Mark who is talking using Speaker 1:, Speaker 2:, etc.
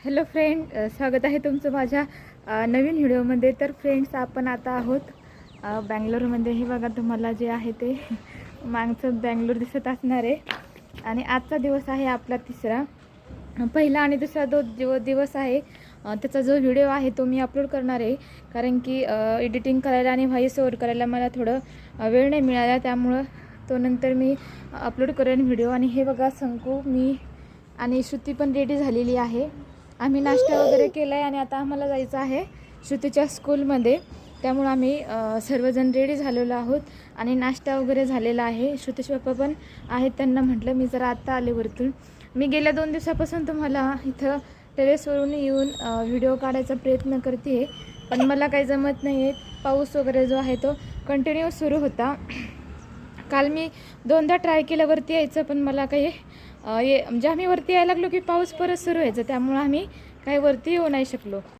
Speaker 1: Hello friend, स्वागत आहे तुमचं माझ्या नवीन व्हिडिओमध्ये. तर फ्रेंड्स, आपण आता आहोत बँगलोरमध्ये. हे बघा, तुम्हाला जे आहे ते मागचं बँगलोर दिसत असणार आहे. आणि आजचा दिवस आहे आपला तिसरा. पहिला आणि दुसरा जो दिवस आहे त्याचा जो व्हिडिओ आहे तो मी अपलोड करणार आहे, कारण की एडिटिंग करायला आणि व्हॉइस ओव्हर करायला मला थोडं वेळ नाही मिळाला, त्यामुळं तो नंतर मी अपलोड करेन व्हिडिओ. आणि हे बघा, संकू, मी आणि श्रुती पण रेडी झालेली आहे. आम्ही नाश्ता वगैरे केला आहे आणि आता आम्हाला जायचं आहे श्रुतीच्या स्कूलमध्ये. त्यामुळे आम्ही सर्वजण रेडी झालेलो आहोत आणि नाश्ता वगैरे झालेला आहे. श्रुतीचे पप्पा पण आहेत, त्यांना म्हटलं मी जरा आत्ता आले वरतून. मी गेल्या 2 दिवसापासून तुम्हाला इथं टेरेसवरून येऊन व्हिडिओ काढायचा प्रयत्न करते, पण मला काही जमत नाही आहे. पाऊस वगैरे जो आहे तो कंटिन्यू सुरू होता. काल मी 2दा ट्राय केलं वरती यायचं, पण मला काही म्हणजे आम्ही वरती यायला लागलो की पाऊस परत सुरू व्हायचा, त्यामुळे आम्ही काही वरती येऊ नाही शकलो.